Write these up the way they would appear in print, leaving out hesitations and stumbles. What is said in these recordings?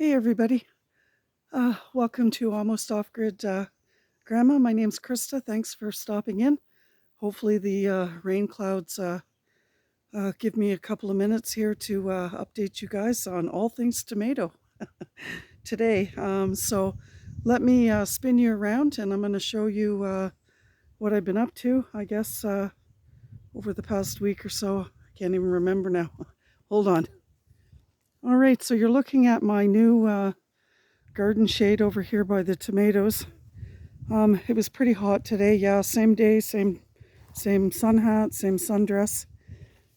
Hey everybody, welcome to Almost Off-Grid Grandma. My name's Krista. Thanks for stopping in. Hopefully the rain clouds give me a couple of minutes here to update you guys on all things tomato today. So let me spin you around and I'm going to show you what I've been up to, I guess, over the past week or so. I can't even remember now. Hold on. All right, so you're looking at my new garden shade over here by the tomatoes. It was pretty hot today. Yeah, same day, same sun hat, same sundress.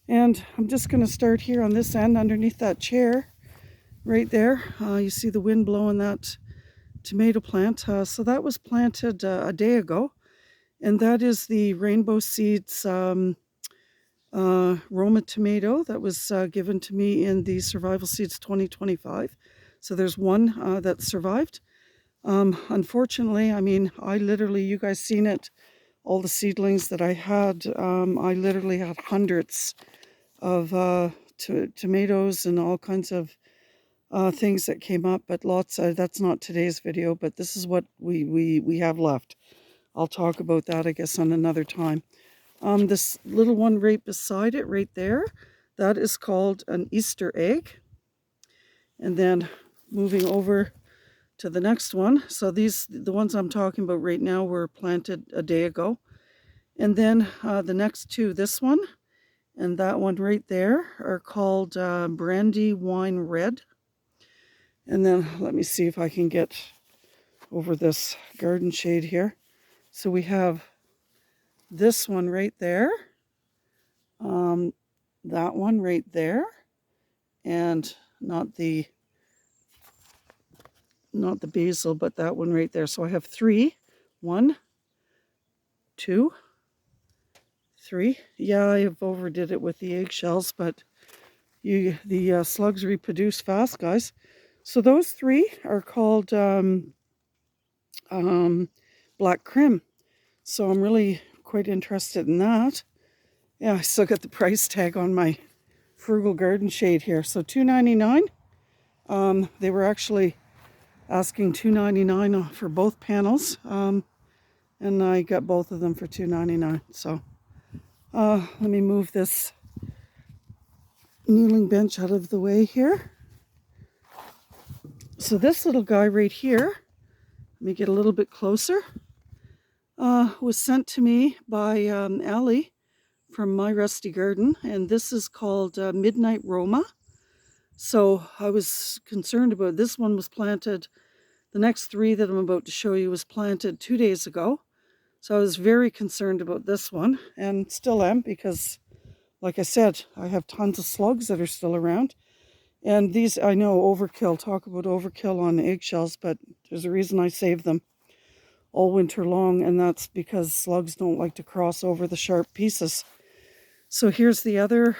And I'm just going to start here on this end underneath that chair right there. You see the wind blowing that tomato plant. So that was planted a day ago. And that is the Rainbow Seeds Roma tomato that was given to me in the Survival Seeds 2025. So there's one that survived. Unfortunately, I mean, you guys seen it, all the seedlings that I had, I literally had hundreds of tomatoes and all kinds of things that came up, but lots, that's not today's video, but this is what we have left. I'll talk about that, I guess, on another time. This little one right beside it, right there, that is called an Easter egg. And then moving over to the next one. So the ones I'm talking about right now were planted a day ago. And then the next two, this one and that one right there, are called Brandywine Red. And then let me see if I can get over this garden shade here. So we have this one right there, that one right there, and not the basil, but that one right there. So I have three. 1, 2, 3. Yeah, I have overdid it with the eggshells, but the slugs reproduce fast, guys. So those three are called black crim. So I'm really quite interested in that. Yeah, I still got the price tag on my Frugal garden shade here. So $2.99. They were actually asking $2.99 for both panels, and I got both of them for $2.99. So let me move this kneeling bench out of the way here. So this little guy right here, let me get a little bit closer, was sent to me by Allie from My Rusty Garden, and this is called Midnight Roma. So I was concerned about this one. Was planted, the next three that I'm about to show you was planted 2 days ago. So I was very concerned about this one, and still am, because like I said, I have tons of slugs that are still around. And these, I know, overkill, talk about overkill on eggshells, but there's a reason I save them all winter long, and that's because slugs don't like to cross over the sharp pieces. So here's the other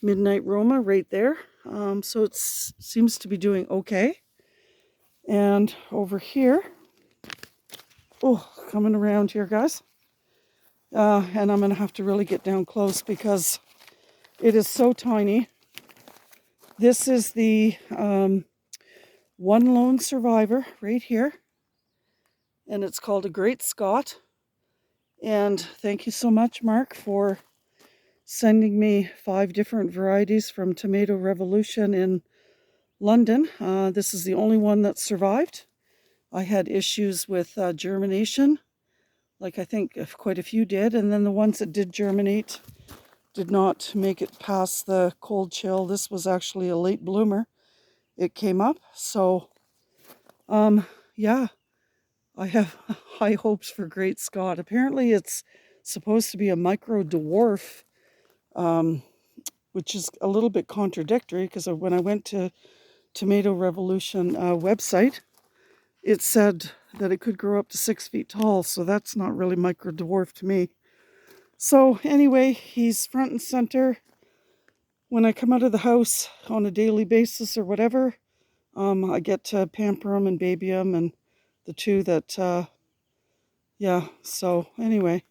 Midnight Roma right there. So it seems to be doing okay. And over here, coming around here, guys. And I'm going to have to really get down close because it is so tiny. This is the One Lone Survivor right here. And it's called a Great Scott. And thank you so much, Mark, for sending me 5 different varieties from Tomato Revolution in London. This is the only one that survived. I had issues with germination, like I think quite a few did, and then the ones that did germinate did not make it past the cold chill. This was actually a late bloomer. It came up, so yeah, I have high hopes for Great Scott. Apparently it's supposed to be a micro dwarf, which is a little bit contradictory, because when I went to Tomato Revolution website, it said that it could grow up to 6 feet tall, so that's not really micro dwarf to me. So anyway, he's front and center when I come out of the house on a daily basis or whatever. I get to pamper him and baby him, and the two that yeah, so anyway,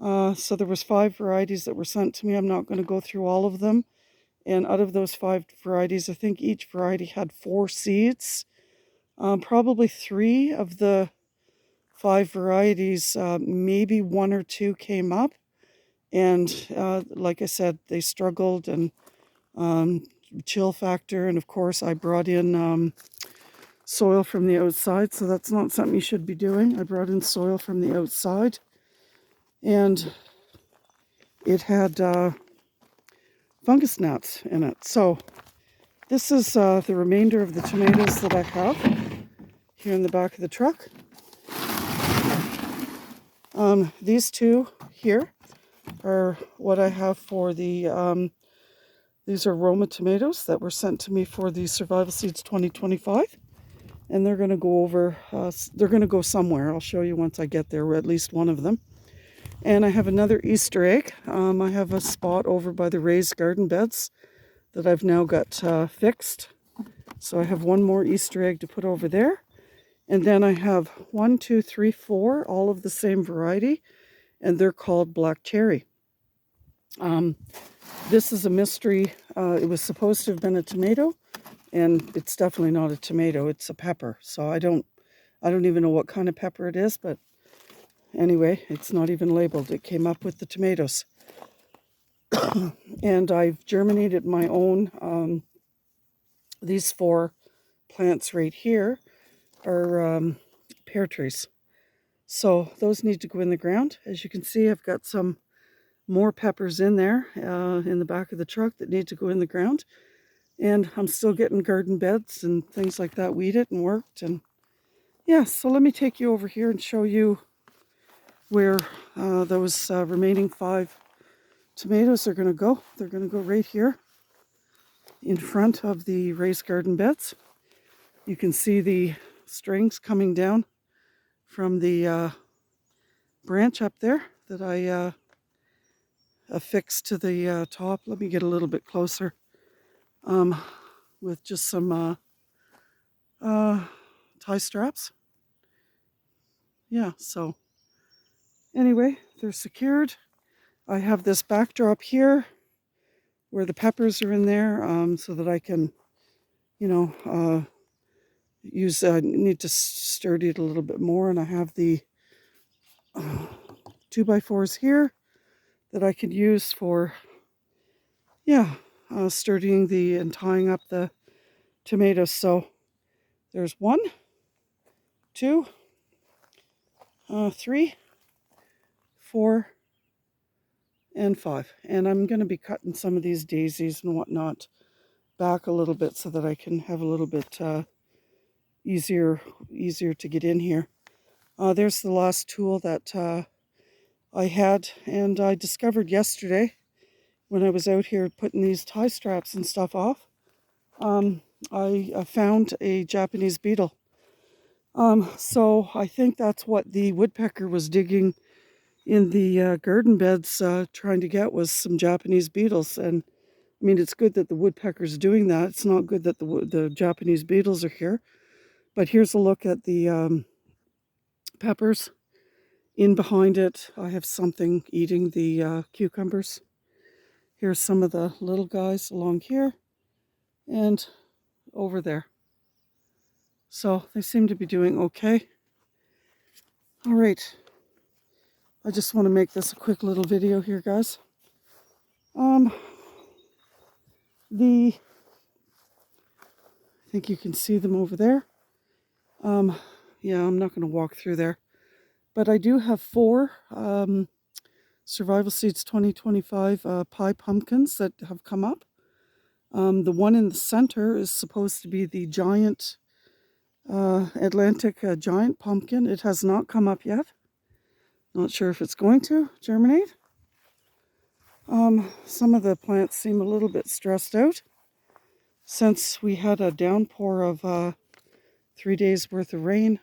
so there was 5 varieties that were sent to me. I'm not going to go through all of them. And out of those 5 varieties, I think each variety had 4 seeds. Probably 3 of the 5 varieties, maybe 1 or 2 came up. And like I said, they struggled, and chill factor. And of course, I brought in soil from the outside, so that's not something you should be doing. I brought in soil from the outside, and it had fungus gnats in it. So this is the remainder of the tomatoes that I have here in the back of the truck. These 2 here are what I have for the, these are Roma tomatoes that were sent to me for the Survival Seeds 2025. And they're going to go over, they're going to go somewhere. I'll show you once I get there, or at least one of them. And I have another Easter egg. I have a spot over by the raised garden beds that I've now got fixed. So I have one more Easter egg to put over there. And then I have 1, 2, 3, 4, all of the same variety. And they're called black cherry. This is a mystery. It was supposed to have been a tomato. And it's definitely not a tomato, it's a pepper. So I don't even know what kind of pepper it is, but anyway, it's not even labeled. It came up with the tomatoes. And I've germinated my own. These 4 plants right here are pear trees. So those need to go in the ground. As you can see, I've got some more peppers in there in the back of the truck that need to go in the ground. And I'm still getting garden beds and things like that weeded and worked. And yeah, so let me take you over here and show you where those remaining 5 tomatoes are going to go. They're going to go right here in front of the raised garden beds. You can see the strings coming down from the branch up there that I affixed to the top. Let me get a little bit closer. With just some tie straps. Yeah, so anyway, they're secured. I have this backdrop here where the peppers are in there, so that I can, you know, use, need to sturdy it a little bit more. And I have the 2x4s here that I could use for, yeah, sturdying the and tying up the tomatoes. So there's 1, 2, 3, 4, and 5. And I'm going to be cutting some of these daisies and whatnot back a little bit so that I can have a little bit easier to get in here. There's the last tool that I had, and I discovered yesterday when I was out here putting these tie straps and stuff off. I found a Japanese beetle. So I think that's what the woodpecker was digging in the garden beds, trying to get was some Japanese beetles. And I mean, it's good that the woodpecker's doing that. It's not good that the Japanese beetles are here. But here's a look at the peppers. In behind it, I have something eating the cucumbers. Here's some of the little guys along here and over there. So they seem to be doing okay. All right. I just want to make this a quick little video here, guys. I think you can see them over there. Yeah, I'm not going to walk through there. But I do have 4 Survival Seeds 2025 pie pumpkins that have come up. The one in the center is supposed to be the giant Atlantic giant pumpkin. It has not come up yet. Not sure if it's going to germinate. Some of the plants seem a little bit stressed out since we had a downpour of 3 days worth of rain.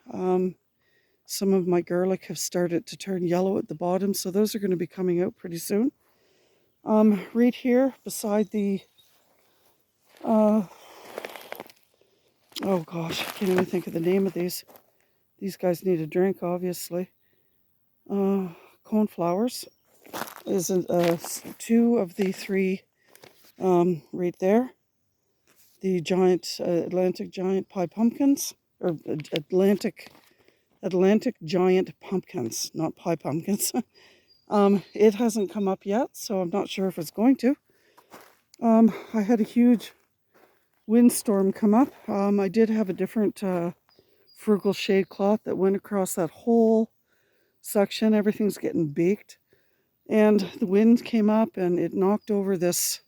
Some of my garlic have started to turn yellow at the bottom, so those are going to be coming out pretty soon. Right here beside the, oh gosh, I can't even think of the name of these. These guys need a drink, obviously. Coneflowers is 2 of the 3 right there. The giant Atlantic giant pie pumpkins, or Atlantic giant pumpkins, not pie pumpkins. It hasn't come up yet, so I'm not sure if it's going to. I had a huge windstorm come up. I did have a different Frugal shade cloth that went across that whole section. Everything's getting baked. And the wind came up and it knocked over this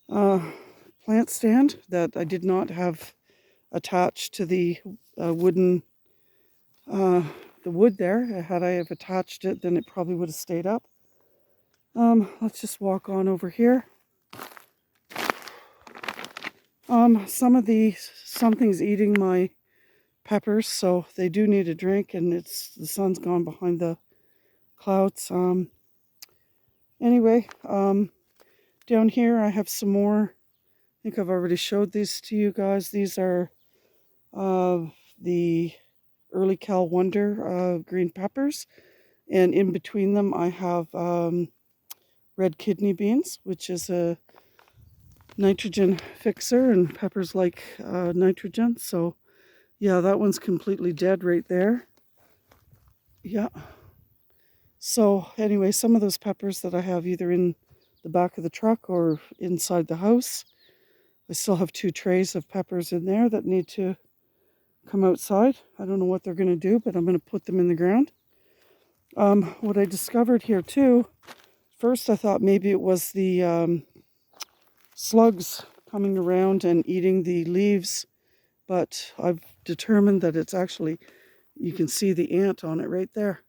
plant stand that I did not have attached to the wooden, the wood there. Had I have attached it, then it probably would have stayed up. Let's just walk on over here. Something's eating my peppers, so they do need a drink, and the sun's gone behind the clouds. Anyway, down here I have some more. I think I've already showed these to you guys. These are the Early Cal Wonder green peppers, and in between them I have red kidney beans, which is a nitrogen fixer, and peppers like nitrogen. So yeah, that one's completely dead right there. Yeah. So anyway, some of those peppers that I have either in the back of the truck or inside the house, I still have 2 trays of peppers in there that need to come outside. I don't know what they're going to do, but I'm going to put them in the ground. What I discovered here too, first I thought maybe it was the slugs coming around and eating the leaves, but I've determined that it's actually, you can see the ant on it right there.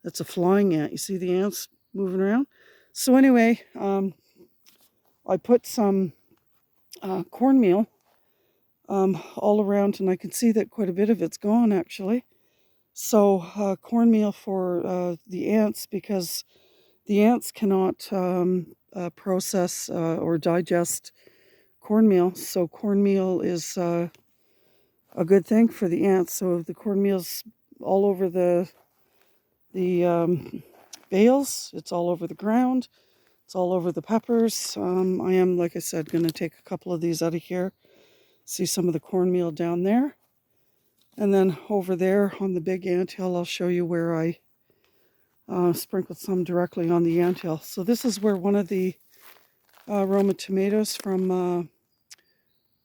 That's a flying ant. You see the ants moving around? So anyway, I put some cornmeal all around, and I can see that quite a bit of it's gone actually. So cornmeal for the ants, because the ants cannot process or digest cornmeal. So cornmeal is a good thing for the ants. So the cornmeal's all over the bales, it's all over the ground, it's all over the peppers. I am, like I said, going to take a couple of these out of here. See some of the cornmeal down there. And then over there on the big anthill, I'll show you where I sprinkled some directly on the anthill. So this is where one of the Roma tomatoes from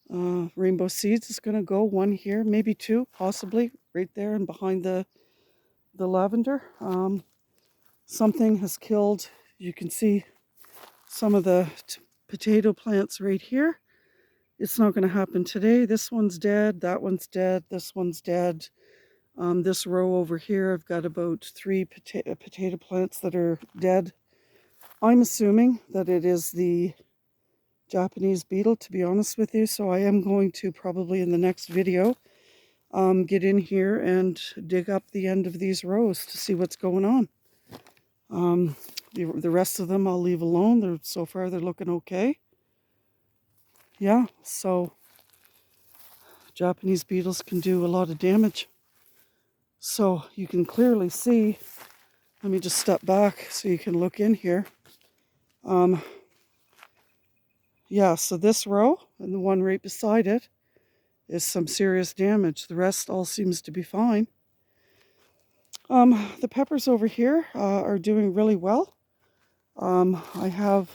Rainbow Seeds is going to go. One here, maybe 2, possibly, right there and behind the lavender. Something has killed, you can see some of the potato plants right here. It's not going to happen today. This one's dead, that one's dead, this one's dead. This row over here, I've got about 3 potato plants that are dead. I'm assuming that it is the Japanese beetle, to be honest with you. So I am going to probably in the next video get in here and dig up the end of these rows to see what's going on. The rest of them I'll leave alone. So far they're looking okay. Yeah, so Japanese beetles can do a lot of damage. So you can clearly see, let me just step back so you can look in here. Yeah, so this row and the one right beside it is some serious damage. The rest all seems to be fine. The peppers over here are doing really well. I have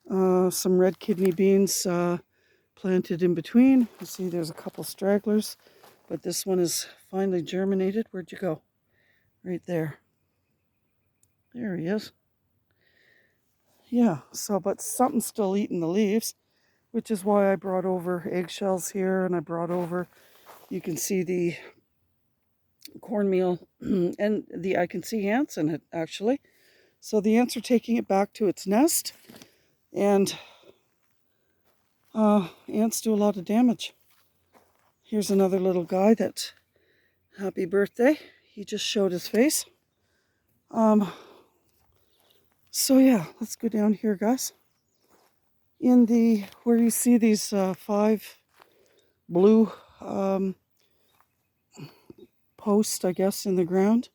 some red kidney beans planted in between. You see there's a couple stragglers, but this one is finally germinated. Where'd you go? Right there. There he is. Yeah, so, but something's still eating the leaves, which is why I brought over eggshells here, and I brought over, you can see the cornmeal, and I can see ants in it, actually. So the ants are taking it back to its nest, and ants do a lot of damage. Here's another little guy that, happy birthday, he just showed his face. So yeah, let's go down here, guys. In where you see these 5 blue posts, I guess, in the ground,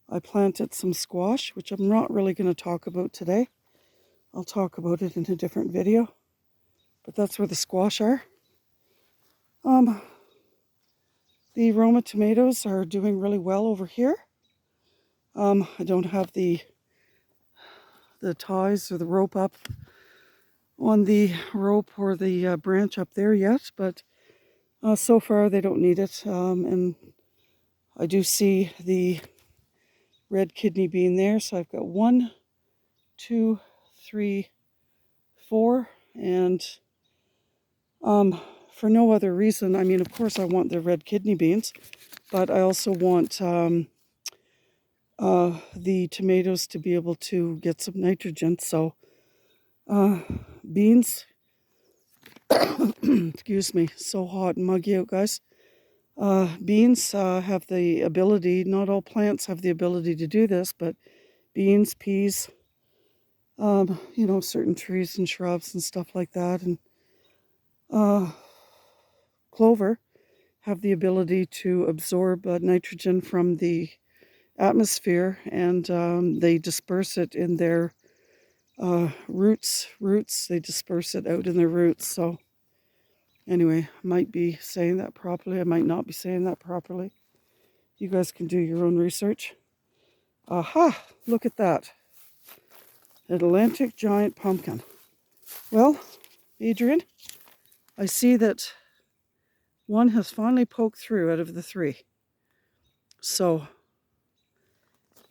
I planted some squash, which I'm not really going to talk about today. I'll talk about it in a different video. But that's where the squash are. The Roma tomatoes are doing really well over here. I don't have the ties or the rope up on the rope or the branch up there yet, but so far they don't need it. And I do see the red kidney bean there, so I've got 1, 2, 3, 4, and for no other reason. I mean, of course I want the red kidney beans, but I also want the tomatoes to be able to get some nitrogen. So beans, excuse me, so hot and muggy out, guys. Beans have the ability, not all plants have the ability to do this, but beans, peas, you know, certain trees and shrubs and stuff like that, and clover have the ability to absorb nitrogen from the atmosphere, and they disperse it in their roots. They disperse it out in their roots. So anyway, I might be saying that properly. I might not be saying that properly. You guys can do your own research. Aha! Look at that. Atlantic giant pumpkin. Well, Adrian, I see that one has finally poked through out of the 3. So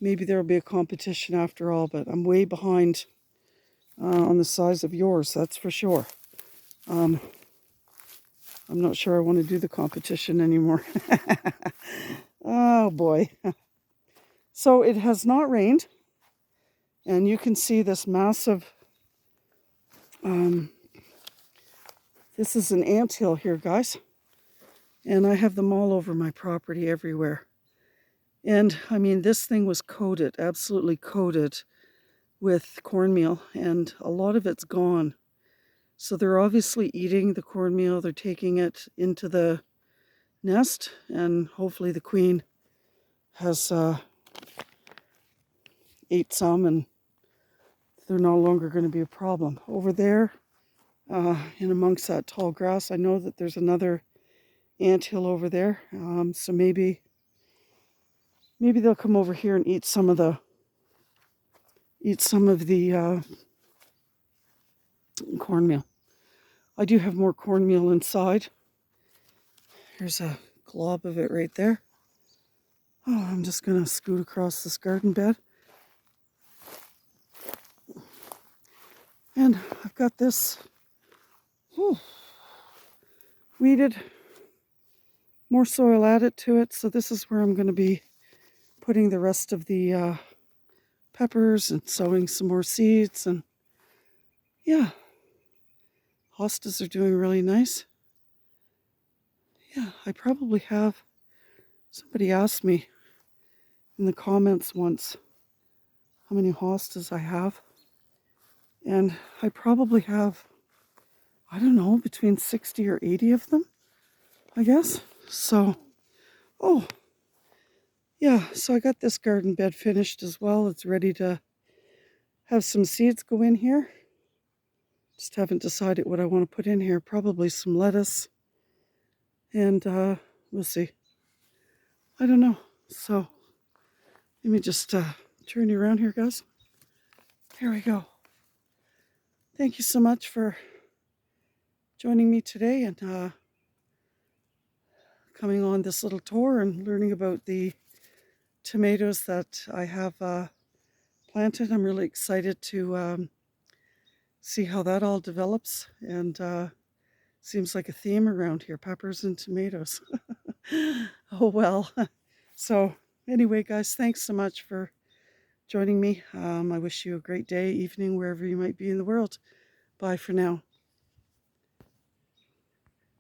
maybe there will be a competition after all, but I'm way behind on the size of yours, that's for sure. I'm not sure I want to do the competition anymore. Oh boy. So it has not rained, and you can see this massive, this is an anthill here, guys, and I have them all over my property everywhere. And I mean, this thing was coated, absolutely coated with cornmeal, and a lot of it's gone. So they're obviously eating the cornmeal, they're taking it into the nest, and hopefully the queen has ate some and they're no longer going to be a problem. Over there, in amongst that tall grass, I know that there's another anthill over there, so maybe they'll come over here and eat some of the cornmeal. I do have more cornmeal inside. Here's a glob of it right there. Oh, I'm just going to scoot across this garden bed. And I've got this weeded, more soil added to it. So this is where I'm going to be putting the rest of the peppers and sowing some more seeds. And yeah, hostas are doing really nice. Yeah, I probably have, somebody asked me in the comments once how many hostas I have. And I probably have, I don't know, between 60 or 80 of them, I guess. So, oh, yeah, so I got this garden bed finished as well. It's ready to have some seeds go in here. Just haven't decided what I want to put in here. Probably some lettuce. And we'll see. I don't know. So, let me just turn you around here, guys. Here we go. Thank you so much for joining me today and coming on this little tour and learning about the tomatoes that I have planted. I'm really excited to see how that all develops, and seems like a theme around here, peppers and tomatoes. Oh well. So anyway, guys, thanks so much for joining me. I wish you a great day, evening, wherever you might be in the world. Bye for now.